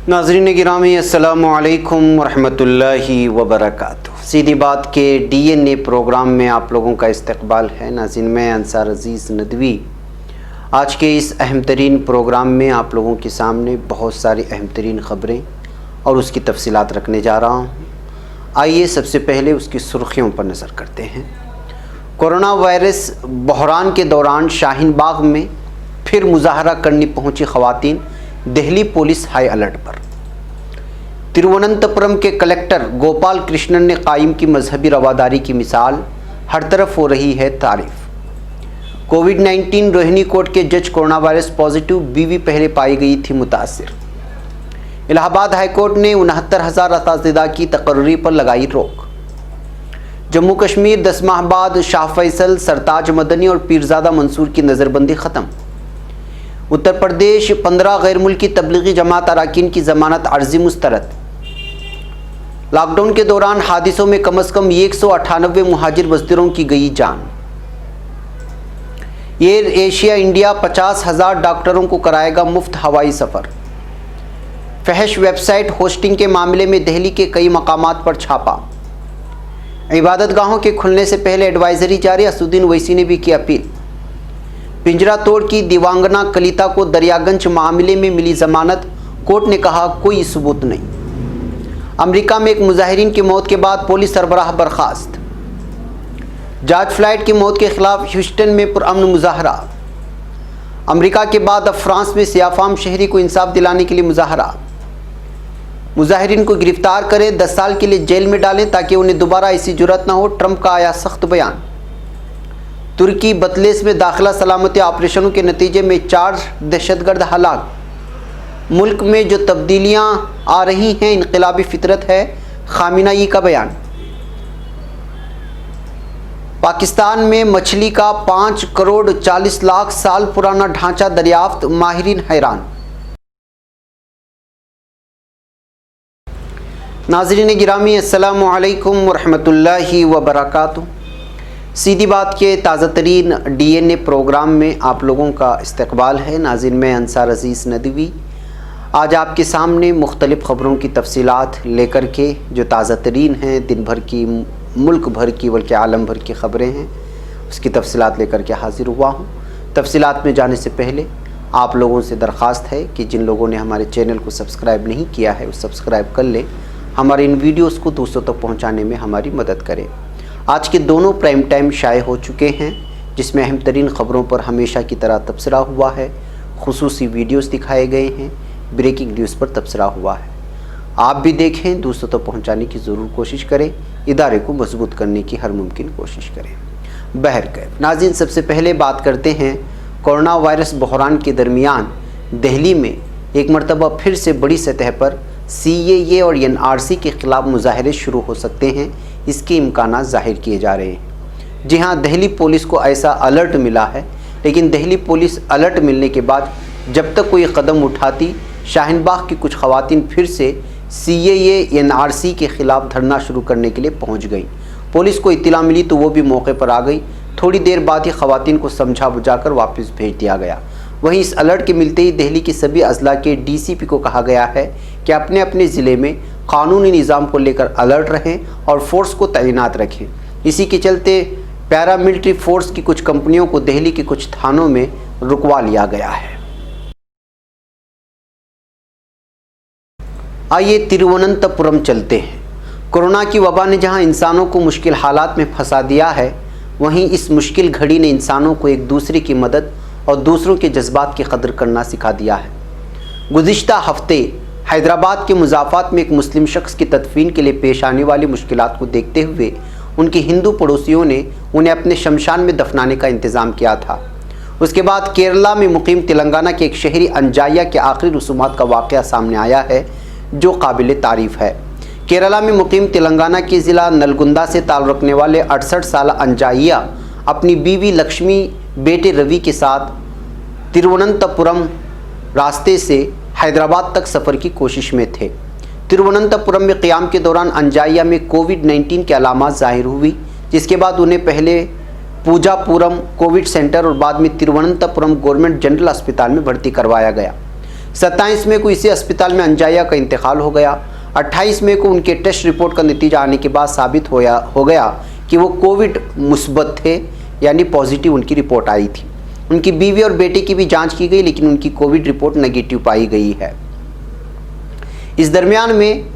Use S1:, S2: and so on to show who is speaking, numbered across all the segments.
S1: नाज़रीन गिरामी अस्सलामु अलैकुम वरहमतुल्लाहि वबरकातुहू। सीधी बात के DNA प्रोग्राम में आप लोगों का इस्तकबाल है। नाज़रीन मैं अंसार अज़ीज़ नदवी आज के इस अहम तरीन प्रोग्राम में आप लोगों के सामने बहुत सारी अहम तरीन ख़बरें और उसकी तफसीलात रखने जा रहा हूँ। आइए सबसे पहले उसकी सुर्खियों पर नज़र करते हैं। कोरोना वायरस बहरान के दौरान शाहीन बाग में फिर मुजाहरा करने पहुंची ख़वातीन, दिल्ली पुलिस हाई अलर्ट पर। तिरुवनंतपुरम के कलेक्टर गोपाल कृष्णन ने कायम की मजहबी रवादारी की मिसाल, हर तरफ हो रही है तारीफ। कोविड-19 रोहिणी कोर्ट के जज कोरोना वायरस पॉजिटिव, बीवी पहले पाई गई थी मुतासिर। इलाहाबाद हाई कोर्ट ने 69,000 असातिज़ा की तकर्री पर लगाई रोक। जम्मू कश्मीर 10 माह बाद शाह फैसल, सरताज मदनी और पीरजादा मंसूर की नज़रबंदी ख़त्म। उत्तर प्रदेश 15 गैर मुल्की तबलीगी जमात अरकान की ज़मानत अर्जी मुस्तरद। लॉकडाउन के दौरान हादिसों में कम अज़ कम 198 मुहाजिर मज़दूरों की गई जान। एयर एशिया इंडिया 50,000 डॉक्टरों को कराएगा मुफ्त हवाई सफ़र। फहश वेबसाइट होस्टिंग के मामले में दिल्ली के कई मकामात पर छापा। इबादत गाहों के खुलने से पहले एडवाइजरी जारी, असदुद्दीन ओवैसी ने भी की अपील। पिंजरा तोड़ की दिवांगना कलिता को दरियागंज मामले में मिली जमानत, कोर्ट ने कहा कोई सबूत नहीं। अमेरिका में एक मुजाहिरीन की मौत के बाद पुलिस सरबराह बर्खास्त। जॉर्ज फ्लॉयड की मौत के खिलाफ ह्यूस्टन में पुरअमन मुजाहरा। अमेरिका के बाद अब फ्रांस में सियाफाम शहरी को इंसाफ दिलाने के लिए मुजाहरा। मुजाहिरीन को गिरफ्तार करें, 10 साल के लिए जेल में डालें ताकि उन्हें दोबारा ऐसी जुर्रत ना हो, ट्रंप का आया सख्त बयान। तुर्की बतलेस में दाखिला सलामती ऑपरेशनों के नतीजे में 4 दहशतगर्द हलाक। मुल्क में जो तब्दीलियां आ रही हैं इनकलाबी फितरत है, खामिनाई का बयान। पाकिस्तान में मछली का 5 करोड़ 40 लाख साल पुराना ढांचा दरियाफ्त, माहिरीन हैरान। नाज़रीन गिरामी अस्सलामु अलैकुम वरहमतुल्लाहि वबरकातुहू। सीधी बात के ताज़ा तरीन DNA प्रोग्राम में आप लोगों का इस्तकबाल है। नाज़रीन मैं अंसार अज़ीज़ नदवी आज आपके सामने मुख्तलिफ़ ख़बरों की तफसीलात लेकर के, जो ताज़ा तरीन हैं, दिन भर की, मुल्क भर की बल्कि आलम भर की ख़बरें हैं, उसकी तफसीलात लेकर के हाज़िर हुआ हूँ। तफसीलात में जाने से पहले आप लोगों से दरख्वास्त है कि जिन लोगों ने हमारे चैनल को सब्सक्राइब नहीं किया है वो सब्सक्राइब कर लें, हमारे इन वीडियोज़ को दूसरों तक पहुँचाने में हमारी मदद करें। आज के दोनों प्राइम टाइम शाये हो चुके हैं, जिसमें अहम तरीन ख़बरों पर हमेशा की तरह तबसरा हुआ है, खुसूसी वीडियोस दिखाए गए हैं, ब्रेकिंग न्यूज़ पर तबसरा हुआ है। आप भी देखें, दूसरों तक पहुंचाने की ज़रूर कोशिश करें, इदारे को मजबूत करने की हर मुमकिन कोशिश करें। बहरकैफ नाज़रीन सबसे पहले बात करते हैं कोरोना वायरस बहरान के दरमियान दिल्ली में एक मरतबा फिर से बड़ी सतह पर CAA और NRC के ख़िलाफ़ मुजाहरे शुरू हो सकते हैं, इसके इम्कान ज़ाहिर किए जा रहे हैं। जी हाँ, दिल्ली पुलिस को ऐसा अलर्ट मिला है, लेकिन दिल्ली पुलिस अलर्ट मिलने के बाद जब तक कोई कदम उठाती, शाहीन बाग की कुछ ख़वातीन फिर से CAA NRC के ख़िलाफ़ धरना शुरू करने के लिए पहुँच गई। पुलिस को इत्तला मिली तो वो भी मौके पर आ गई। थोड़ी देर बाद ही ख़वातीन को समझा बुझाकर वापस भेज दिया गया। वहीं इस अलर्ट के मिलते ही दिल्ली के सभी अजला के DCP को कहा गया है कि अपने अपने ज़िले में कानूनी निज़ाम को लेकर अलर्ट रहें और फोर्स को तैनात रखें। इसी के चलते पैरामिलिट्री फोर्स की कुछ कंपनियों को दिल्ली के कुछ थानों में रुकवा लिया गया है। आइए तिरुवनंतपुरम चलते हैं। कोरोना की वबा ने जहां इंसानों को मुश्किल हालात में फंसा दिया है, वहीं इस मुश्किल घड़ी ने इंसानों को एक दूसरे की मदद और दूसरों के जज्बात की कदर करना सिखा दिया है। गुज़िश्ता हफ्ते हैदराबाद के मुज़ाफ़ात में एक मुस्लिम शख्स की तदफीन के लिए पेश आने वाली मुश्किलात को देखते हुए उनके हिंदू पड़ोसियों ने उन्हें अपने शमशान में दफनाने का इंतज़ाम किया था। उसके बाद केरला में मुकीम तेलंगाना के एक शहरी अंजाइया के आखिरी रसूमात का वाक़या सामने आया है, जो काबिल तारीफ़ है। केरला में मुकीम तेलंगाना के ज़िला नलगुंदा से ताल्लुक़ रखने वाले 68 साल अंजाइया अपनी बीवी लक्ष्मी, बेटे रवि के साथ तिरुवनंतपुरम रास्ते से हैदराबाद तक सफ़र की कोशिश में थे। तिरुवनंतपुरम में क़याम के दौरान अंजाइया में कोविड-19 के अलामात ज़ाहिर हुई, जिसके बाद उन्हें पहले पूजापुरम कोविड सेंटर और बाद में तिरुवनंतपुरम गवर्नमेंट जनरल अस्पताल में भर्ती करवाया गया। 27 मई को इसी अस्पताल में अंजाइया का इंतकाल हो गया। 28 मई को उनके टेस्ट रिपोर्ट का नतीजा आने के बाद साबित हो गया कि वो कोविड मुस्बत थे, यानी पॉजिटिव उनकी रिपोर्ट आई थी। उनकी बीवी और बेटे की भी जांच की गई, लेकिन उनकी कोविड रिपोर्ट नेगेटिव पाई गई है। इस दरमियान में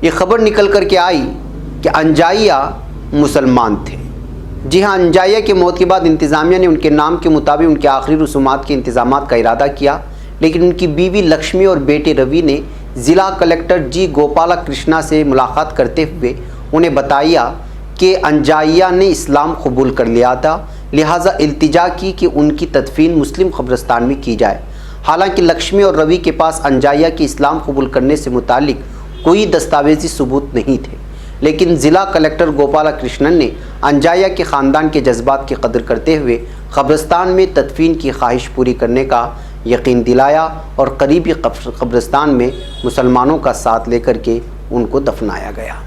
S1: ये खबर निकल कर के आई कि अंजाइया मुसलमान थे। जी हाँ, अंजाइया की मौत के बाद इंतज़ामिया ने उनके नाम के मुताबिक उनके आखिरी रसूमात के इंतजामात का इरादा किया, लेकिन उनकी बीवी लक्ष्मी और बेटे रवि ने ज़िला कलेक्टर जी गोपाला कृष्णा से मुलाकात करते हुए उन्हें बताया कि अंजाइया ने इस्लाम कबूल कर लिया था, लिहाजा इल्तिजा की कि उनकी तदफीन मुस्लिम कब्रिस्तान में की जाए। हालांकि लक्ष्मी और रवि के पास अंजाइया के इस्लाम कबूल करने से मुतालिक कोई दस्तावेजी सबूत नहीं थे, लेकिन ज़िला कलेक्टर गोपाला कृष्णन ने अंजाइया के ख़ानदान के जज्बात की कदर करते हुए कब्रिस्तान में तदफीन की ख्वाहिश पूरी करने का यकीन दिलाया और करीबी कब्रिस्तान में मुसलमानों का साथ लेकर के उनको दफनाया गया।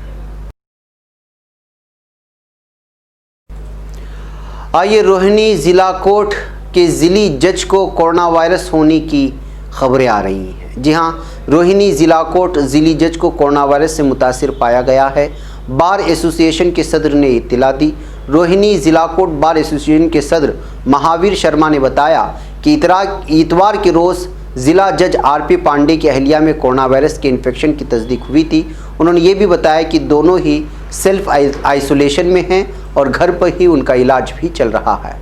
S1: आइए रोहिणी ज़िला कोर्ट के ज़िली जज को कोरोना वायरस होने की खबरें आ रही हैं। जी हाँ, रोहिणी ज़िला कोर्ट ज़िली जज को कोरोना वायरस से मुतासिर पाया गया है। बार एसोसिएशन के सदर ने इत्तला दी। रोहिणी ज़िला कोर्ट बार एसोसिएशन के सदर महावीर शर्मा ने बताया कि इतवार के रोज़ ज़िला जज आरपी पांडे की अहलिया में कोरोना वायरस के इन्फेक्शन की तस्दीक हुई थी। उन्होंने ये भी बताया कि दोनों ही सेल्फ आइसोलेशन में हैं और घर पर ही उनका इलाज भी चल रहा है।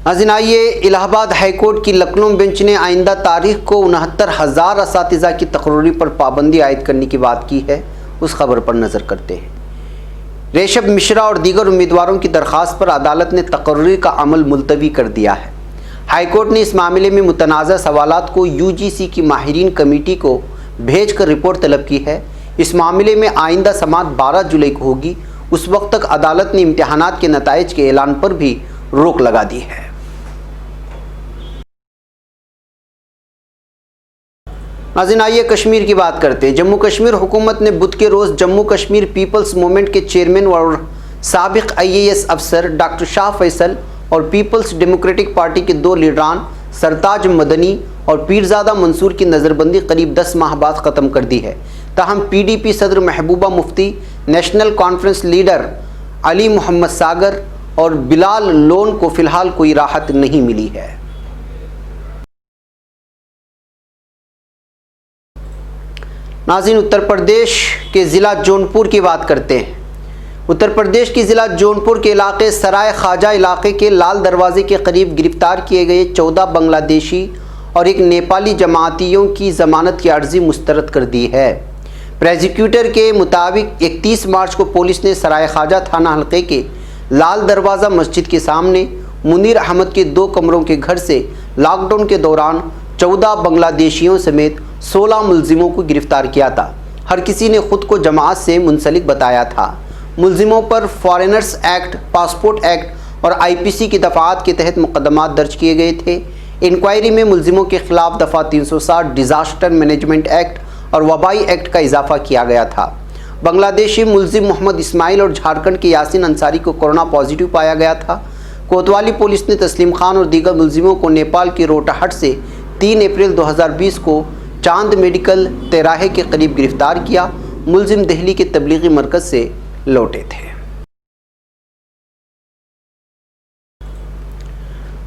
S1: नाज़रीन, आइए इलाहाबाद हाईकोर्ट की लखनऊ बेंच ने आइंदा तारीख को 69,000 असातिज़ा की तकर्री पर पाबंदी आयद करने की बात की है। उस खबर पर नज़र करते हैं। रेशब मिश्रा और दीगर उम्मीदवारों की दरख्वास्त पर अदालत ने तकर्री का अमल मुलतवी कर दिया है। हाईकोर्ट ने इस मामले में मुतनाज़ा सवालात को यूजीसी की माहिरीन कमेटी को भेज कर रिपोर्ट तलब की है। इस मामले में आइंदा समाअत 12 जुलाई को होगी। उस वक्त तक अदालत ने इम्तिहानात के नताइज के ऐलान पर भी रोक लगा दी है। नाज़रीन, आइए कश्मीर की बात करते हैं। जम्मू कश्मीर हुकूमत ने बुध के रोज़ जम्मू कश्मीर पीपल्स मूवमेंट के चेयरमैन और साबिक IAS अफसर डॉक्टर शाह फैसल और पीपल्स डेमोक्रेटिक पार्टी के 2 लीडरान सरताज मदनी और पीरजादा मंसूर की नज़रबंदी करीब 10 माह बाद ख़त्म कर दी है। ताहम PDP सदर Mehbooba Mufti, national conference leader Ali Mohammad Sagar और बिलाल लोन को फ़िलहाल कोई राहत नहीं मिली है। नाज़रीन, उत्तर प्रदेश के ज़िला जौनपुर की बात करते हैं। उत्तर प्रदेश की ज़िला जौनपुर के इलाके सराय ख्वाजा इलाके के लाल दरवाजे के करीब गिरफ्तार किए गए 14 बांग्लादेशी और एक नेपाली जमातियों की ज़मानत की अर्ज़ी मुस्तरद कर दी है। प्रोसिक्यूटर के मुताबिक 31 मार्च को पुलिस ने सराय ख्वाजा थाना हल्के के लाल दरवाज़ा मस्जिद के सामने मुनीर अहमद के 2 कमरों के घर से लॉकडाउन के दौरान 14 बांग्लादेशियों समेत 16 मुलजिमों को गिरफ्तार किया था। हर किसी ने खुद को जमात से मुंसलिक बताया था। मुलजिमों पर फॉरेनर्स एक्ट, पासपोर्ट एक्ट और IPC की दफ़ात के तहत मुकदमात दर्ज किए गए थे। इंक्वायरी में मुलजिमों के खिलाफ दफ़ा 360 डिज़ास्टर मैनेजमेंट एक्ट और वबाई एक्ट का इजाफा किया गया था। बांग्लादेशी मुलजिम मोहम्मद इस्माइल और झारखंड के यासिन अंसारी को कोरोना पॉजिटिव पाया गया था। कोतवाली पुलिस ने तस्लीम खान और दीगर मुलजिमों को नेपाल की रोटाहट से 3 अप्रैल 2020 को चांद मेडिकल तिराहे के करीब गिरफ्तार किया। मुलजिम दिल्ली के तबलीगी मरकज़ से लौटे थे।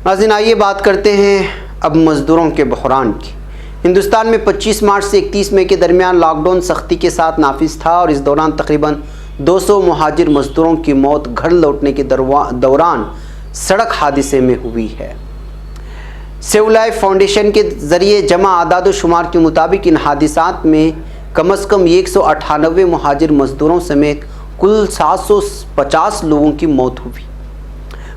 S1: नाज़रीन, आइए बात करते हैं अब मज़दूरों के बहरान की। हिंदुस्तान में 25 मार्च से 31 मई के दरमियान लॉकडाउन सख्ती के साथ नाफिज था और इस दौरान तकरीबन 200 मुहाजिर मज़दूरों की मौत घर लौटने के दौरान सड़क हादसे में हुई है। सेव लाइफ फाउंडेशन के ज़रिए जमा आदाद शुमार के मुताबिक इन हादिसात में कम से कम 198 मुहाजिर मज़दूरों समेत कुल 750 लोगों की मौत हुई।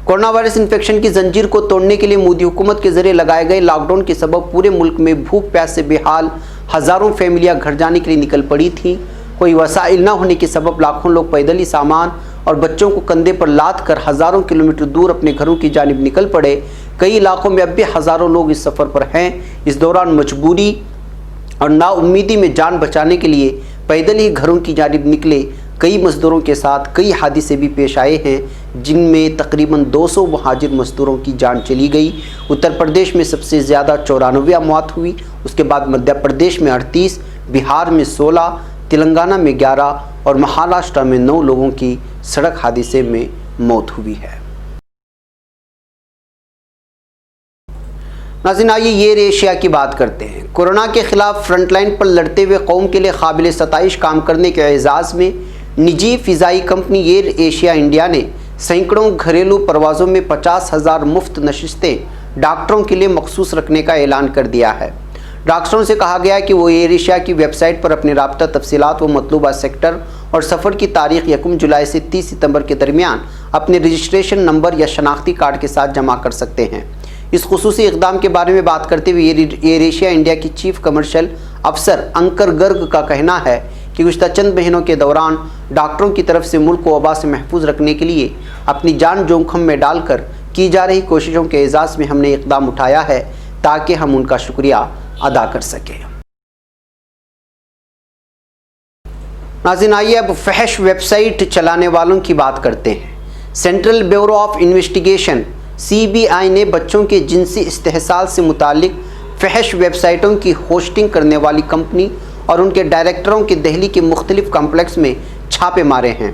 S1: कोरोना वायरस इन्फेक्शन की जंजीर को तोड़ने के लिए मोदी हुकूमत के ज़रिए लगाए गए लॉकडाउन के सबब पूरे मुल्क में भूख प्यास से बेहाल हज़ारों फैमिलियाँ घर जाने के लिए निकल पड़ी थीं। कोई वसाइल न होने के सबब लाखों लोग पैदल ही सामान और बच्चों को कंधे पर लाद कर हज़ारों किलोमीटर दूर अपने घरों की जानिब निकल पड़े। कई इलाकों में अब भी हज़ारों लोग इस सफ़र पर हैं। इस दौरान मजबूरी और नाउम्मीदी में जान बचाने के लिए पैदल ही घरों की जानिब निकले कई मज़दूरों के साथ कई हादसे भी पेश आए हैं, जिनमें तकरीबन 200 महाजिर मजदूरों की जान चली गई। उत्तर प्रदेश में सबसे ज़्यादा 94 मौत हुई। उसके बाद मध्य प्रदेश में 38, बिहार में 16, तेलंगाना में 11 और महाराष्ट्र में 9 लोगों की सड़क हादसे में मौत हुई है। नाज़रीन, आइए एयर एशिया की बात करते हैं। कोरोना के खिलाफ फ्रंटलाइन पर लड़ते हुए कौम के लिए काबिल सताइश काम करने के एजाज़ में निजी फ़िज़ाई कंपनी एयर एशिया इंडिया ने सैकड़ों घरेलू परवाज़ों में 50,000 मुफ्त नशिस्तें डॉक्टरों के लिए मखसूस रखने का ऐलान कर दिया है। डॉक्टरों से कहा गया कि वो एयर एशिया की वेबसाइट पर अपने राब्ता तफसीलात व मतलूबा सेक्टर और सफ़र की तारीख 1 जुलाई से 30 सितंबर के दरमियान अपने रजिस्ट्रेशन नंबर या शनाख्ती कार्ड के साथ जमा कर सकते हैं। इस खुसूसी इक़दाम के बारे में बात करते हुए एयर एशिया इंडिया की चीफ कमर्शियल अफसर अंकर गर्ग का कहना है कि गुज़िश्ता चंद महीनों के दौरान डॉक्टरों की तरफ से मुल्क को वबा से महफूज रखने के लिए अपनी जान जोखिम में डालकर की जा रही कोशिशों के एजाज़ में हमने इक़दाम उठाया है ताकि हम उनका शुक्रिया अदा कर सकें। नाज़रीन, आइए अब फहश वेबसाइट चलाने वालों की बात करते हैं। Central bureau of investigation CBI ने बच्चों के जिनसी इस्तेहसाल से मुतालिक फहश वेबसाइटों की होस्टिंग करने वाली कंपनी और उनके डायरेक्टरों के दिल्ली के मुख्तलिफ कॉम्प्लेक्स में छापे मारे हैं।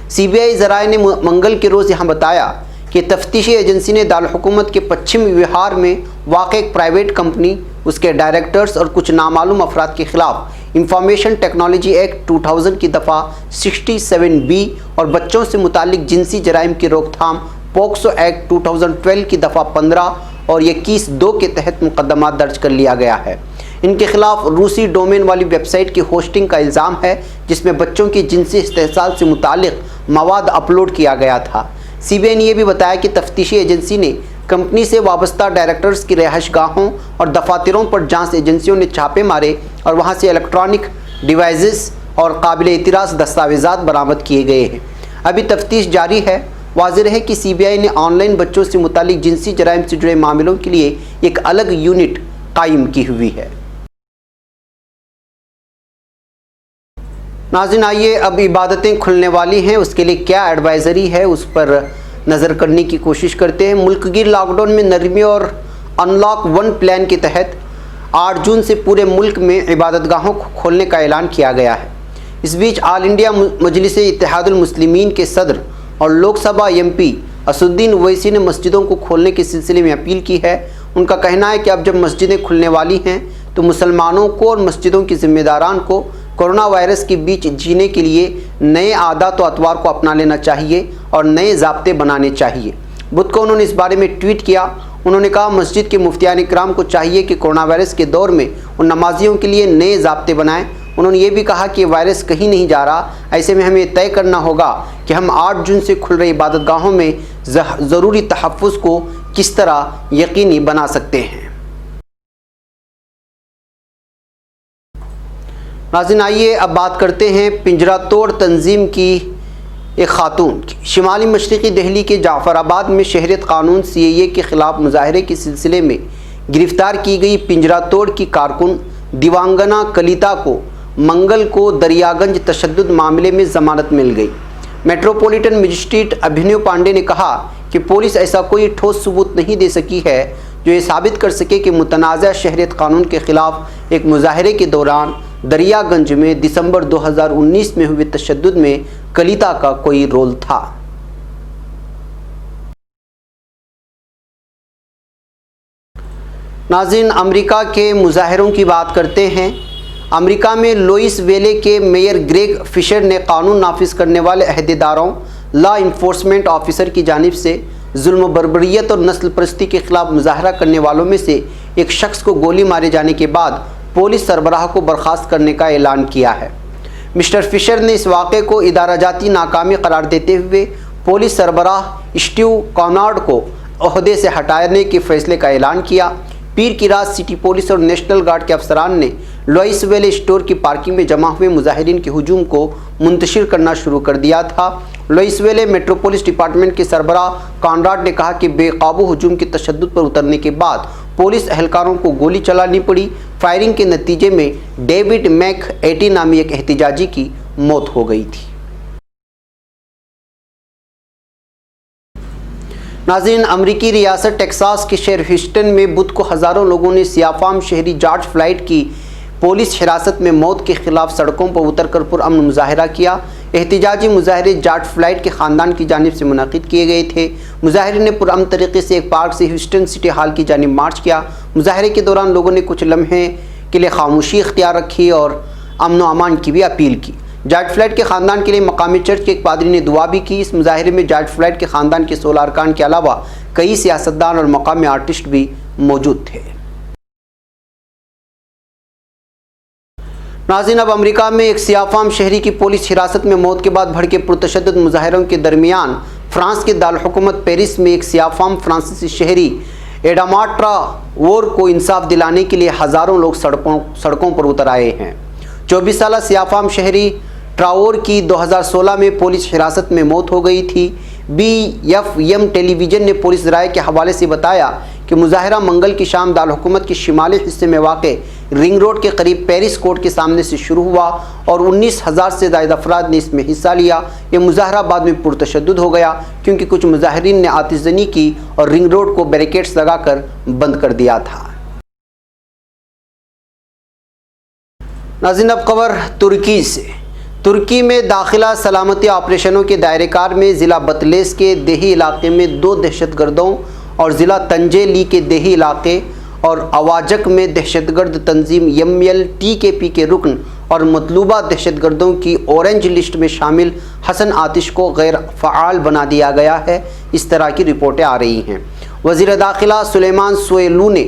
S1: CBI ज़राए ने मंगल के रोज़ यहाँ बताया कि तफ्तीशी एजेंसी ने दारुल-हुकूमत के पश्चिमी बिहार में वाक़ एक प्राइवेट कंपनी, उसके डायरेक्टर्स और कुछ नामालूम अफराद के ख़िलाफ़ इंफॉर्मेशन टेक्नोलॉजी एक्ट 2000 की दफ़ा 67B और बच्चों से मुतालिक जिनसी जराइम की रोकथाम पोक्सो एक्ट 2012 की दफ़ा 15 और 21(2) के तहत मुकदमा दर्ज कर लिया गया है। इनके खिलाफ रूसी डोमेन वाली वेबसाइट की होस्टिंग का इल्ज़ाम है जिसमें बच्चों की जिनसी इस्तेहसाल से मुतालिक मवाद अपलोड किया गया था। CBI ने यह भी बताया कि तफ्तीशी एजेंसी ने कंपनी से वाबस्ता डायरेक्टर्स की रिहाइशगाहों और दफातरों पर जांच एजेंसियों ने छापे मारे और वहां से इलेक्ट्रॉनिक डिवाइसेस और काबिल एतराज़ दस्तावेज़ात बरामद किए गए हैं। अभी तफ्तीश जारी है। वाज़ेह है कि CBI ने ऑनलाइन बच्चों से मुतालिक जिनसी जराइम से जुड़े मामलों के लिए एक अलग यूनिट कायम की हुई है। नाज़रीन, आइए अब इबादतें खुलने वाली हैं, उसके लिए क्या एडवाइज़री है उस पर नज़र करने की कोशिश करते हैं। मुल्कगीर लॉकडाउन में नरमी और अनलॉक 1 प्लान के तहत 8 जून से पूरे मुल्क में इबादतगाहों को खोलने का ऐलान किया गया है। इस बीच ऑल इंडिया मजलिस इत्तेहादुल मुस्लिमीन के सदर और लोकसभा MP असुद्दीन ओवैसी ने मस्जिदों को खोलने के सिलसिले में अपील की है। उनका कहना है कि अब जब मस्जिदें खुलने वाली हैं तो मुसलमानों को और मस्जिदों की जिम्मेदारान को कोरोना वायरस के बीच जीने के लिए नए आदत व अतवार को अपना लेना चाहिए और नए ज़ाब्ते बनाने चाहिए। बुध को उन्होंने इस बारे में ट्वीट किया। उन्होंने कहा, मस्जिद के मुफ्तियान इकराम को चाहिए कि कोरोना वायरस के दौर में उन नमाजियों के लिए नए ज़ाब्ते बनाएं। उन्होंने ये भी कहा कि वायरस कहीं नहीं जा रहा, ऐसे में हमें तय करना होगा कि हम 8 जून से खुल रही इबादतगाहों में ज़रूरी तहफ़्फ़ुज़ को किस तरह यकीनी बना सकते हैं। नाज़रीन, आइए अब बात करते हैं पिंजरा तोड़ तंजीम की एक खातून की। शिमाली मशरक़ी दिल्ली के जाफ़राबाद में शहरियत कानून CAA के ख़िलाफ़ मुजाहरे के सिलसिले में गिरफ़्तार की गई पिंजरा तोड़ की कारकुन दिवांगना कलिता को मंगल को दरियागंज तशद्दुद मामले में ज़मानत मिल गई। मेट्रोपॉलिटन मजिस्ट्रेट अभिनव पांडे ने कहा कि पुलिस ऐसा कोई ठोस सबूत नहीं दे सकी है जो ये साबित कर सके कि मुतनाज़ा शहरियत कानून के ख़िलाफ़ एक मुजाहरे के दौरान दरियागंज में दिसंबर 2019 में हुए तशद्दुद में कलिता का कोई रोल था। नाज़रीन, अमेरिका के मुजाहरों की बात करते हैं। अमेरिका में लुइस वेले के मेयर ग्रेग फिशर ने कानून नाफिज करने वाले अहदेदारों लॉ इन्फोर्समेंट ऑफिसर की जानिब से जुल्म बर्बरियत और नस्ल परस्ती के खिलाफ मुजाहरा करने वालों में से एक शख्स को गोली मारे जाने के बाद पुलिस सरबराह को बर्खास्त करने का ऐलान किया है। मिस्टर फिशर ने इस वाक़े को इदाराजाती नाकामी करार देते हुए पुलिस सरबराह स्टीव कॉनार्ड को ओहदे से हटाने के फैसले का ऐलान किया। पीर की रात सिटी पुलिस और नेशनल गार्ड के अफसरान ने लुइस वेले स्टोर की पार्किंग में जमा हुए मुजाहिरीन के हुजूम को मुंतशिर करना शुरू कर दिया था। लुइस वेले मेट्रोपोलिस डिपार्टमेंट के सरबराह कॉनराड ने कहा कि बेकाबू हुजूम के तशद्दुद पर उतरने के बाद पुलिस एहलकारों को गोली चलानी पड़ी। फायरिंग के नतीजे में डेविड मैक-80 नामी एक एहतिजाजी की मौत हो गई थी। नाज़रीन, अमरीकी रियासत टेक्सास के शहर ह्यूस्टन में बुध को हज़ारों लोगों ने सियाफाम शहरी जॉर्ज फ्लॉयड की पुलिस हिरासत में मौत के खिलाफ सड़कों पर उतरकर पुरअमन मुजाहरा किया। एहतिजाजी मुजाहरे जॉर्ज फ्लॉयड के ख़ानदान की जानिब से मुनक़िद किए गए थे। मुजाहरे ने पुरअमन तरीके से एक पार्क से ह्यूस्टन सिटी हॉल की जानिब मार्च किया। मुजाहरे के दौरान लोगों ने कुछ लम्हे के लिए खामोशी इख्तियार रखी और अमन व अमान की भी अपील की। जॉर्ज फ्लॉयड के ख़ानदान के लिए मकामी चर्च के एक पादरी ने दुआ भी की। इस मुजाहरे में जॉर्ज फ्लॉयड के ख़ानदान के 16 अरकान के अलावा कई सियासतदान और मकामी आर्टिस्ट भी मौजूद थे। नाज़रीन, अब अमेरिका में एक सियाफाम शहरी की पुलिस हिरासत में मौत के बाद भड़के पुरतशद्दुद मुजाहरों के दरमियान फ्रांस के दारुल-हुकूमत पेरिस में एक सियाफाम फ्रांसीसी शहरी एडामा ट्राओर को इंसाफ दिलाने के लिए हज़ारों लोग सड़कों पर उतर आए हैं। 24 साल सियाफाम शहरी ट्राओर की 2016 में पुलिस हिरासत में मौत हो गई थी। BFM टेलीविज़न ने पुलिस राय के हवाले से बताया कि मुजाहरा मंगल की शाम दारुल-हुकूमत के शिमाली हिस्से में वाक़े रिंग रोड के करीब पेरिस कोर्ट के सामने से शुरू हुआ और 19,000 से ज़्यादा अफराद ने इसमें हिस्सा लिया। यह मुजाहरा बाद में पुरतशद्दुद हो गया क्योंकि कुछ मुजाहिरीन ने आतिशज़नी की और रिंग रोड को बैरिकेड्स लगाकर बंद कर दिया था। नाज़रीन, अब खबर तुर्की से। तुर्की में दाखिला सलामती ऑपरेशनों के दायरेकार में ज़िला बतलेस के देही इलाके में 2 दहशतगर्दों और ज़िला तंजेली के देही इलाके और अवाजक में दहशतगर्द तंजीम MLTKP के रुकन और मतलूबा दहशतगर्दों की ऑरेंज लिस्ट में शामिल हसन आतिश को गैर फ़आल बना दिया गया है। इस तरह की रिपोर्टें आ रही हैं। वज़ीर दाखिला सुलेमान सोयलू ने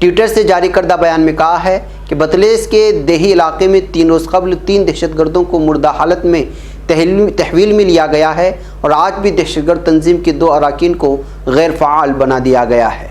S1: ट्विटर से जारी करदा बयान में कहा है कि बतलेस के देही इलाके में 3 रोज़ कबल 3 दहशतगर्दों को मुर्दा हालत में तहवील में लिया गया है और आज भी दहशतगर्द तंजीम के 2 अरकान को गैर फ़आल बना दिया गया है।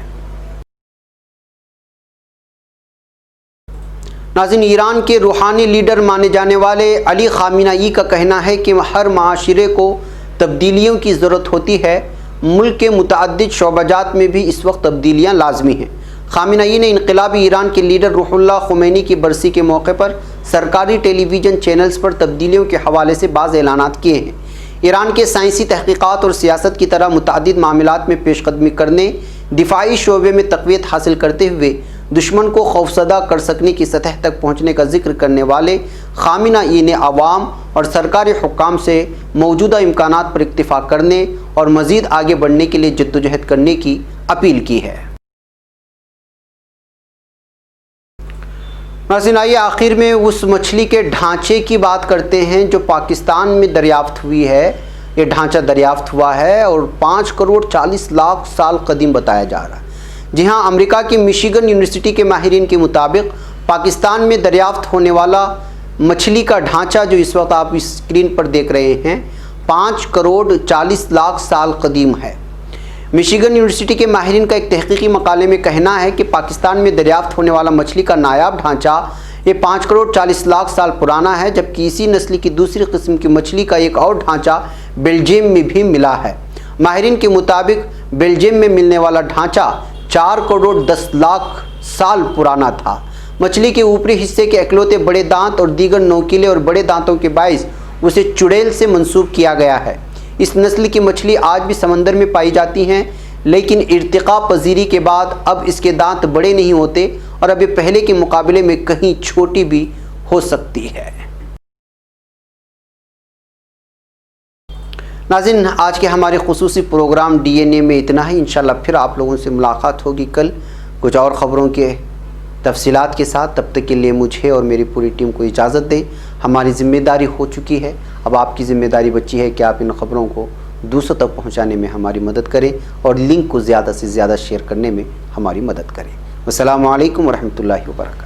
S1: नाज़रीन, ईरान के रूहानी लीडर माने जाने वाले अली खामेनी का कहना है कि हर माशरे को तब्दीलियों की ज़रूरत होती है। मुल्क के मुतअद्दिद शोबाजात में भी इस वक्त तब्दीलियाँ लाजमी हैं। खामेनी ने इनक़िलाबी ईरान के लीडर रूहुल्लाह ख़ुमैनी की बरसी के मौके पर सरकारी टेलीविज़न चैनल्स पर तब्दीलियों के हवाले से बाज़ ऐलानात किए हैं। ईरान के साइंसी तहक़ीक़ात और सियासत की तरह मुतअद्दिद मामलात में पेशकदमी करने, दिफाई शोबे में तक़वियत हासिल करते हुए दुश्मन को खौफज़दा कर सकने की सतह तक पहुँचने का जिक्र करने वाले खामेनी ने अवाम और सरकारी हुक्काम से मौजूदा इम्कानात पर इक्तिफ़ा करने और मज़ीद आगे बढ़ने के लिए जद्दोजहद करने की अपील की है। नाज़रीन, आइए आखिर में उस मछली के ढांचे की बात करते हैं जो पाकिस्तान में दरियाफ्त हुई है। ये ढांचा दरियाफ्त हुआ है और 5 करोड़ 40 लाख साल कदीम बताया जा रहा है। जी हाँ, अमेरिका की मिशिगन यूनिवर्सिटी के माहिरीन के मुताबिक पाकिस्तान में दरियाफ्त होने वाला मछली का ढांचा जो इस वक्त आप इस स्क्रीन पर देख रहे हैं 5 करोड़ 40 लाख साल कदीम है। मिशिगन यूनिवर्सिटी के माहिरीन का एक तहकीकी मकाले में कहना है कि पाकिस्तान में दरियाफ्त होने वाला मछली का नायाब ढांचा ये 5 करोड़ 40 लाख साल पुराना है, जबकि इसी नस्ल की दूसरी किस्म की मछली का एक और ढांचा बेल्जियम में भी मिला है। माहिरीन के मुताबिक बेल्जियम में मिलने वाला ढांचा 4 करोड़ 10 लाख साल पुराना था। मछली के ऊपरी हिस्से के इकलौते बड़े दांत और दीगर नोकीले और बड़े दांतों के बाइस उसे चुड़ैल से मंसूब किया गया है। इस नस्ल की मछली आज भी समंदर में पाई जाती हैं, लेकिन इर्तिका पजीरी के बाद अब इसके दांत बड़े नहीं होते और अब ये पहले के मुकाबले में कहीं छोटी भी हो सकती है। नाज़रीन, आज के हमारे खुसूसी प्रोग्राम DNA में इतना ही। इंशाल्लाह फिर आप लोगों से मुलाकात होगी कल कुछ और ख़बरों के तफसीलात के साथ। तब तक के लिए मुझे और मेरी पूरी टीम को इजाज़त दें। हमारी ज़िम्मेदारी हो चुकी है, अब आपकी ज़िम्मेदारी बची है कि आप इन ख़बरों को दूसरों तक पहुंचाने में हमारी मदद करें और लिंक को ज़्यादा से ज़्यादा शेयर करने में हमारी मदद करें। अस्सलामु अलैकुम वरहमतुल्लाहि वबरकातुहू।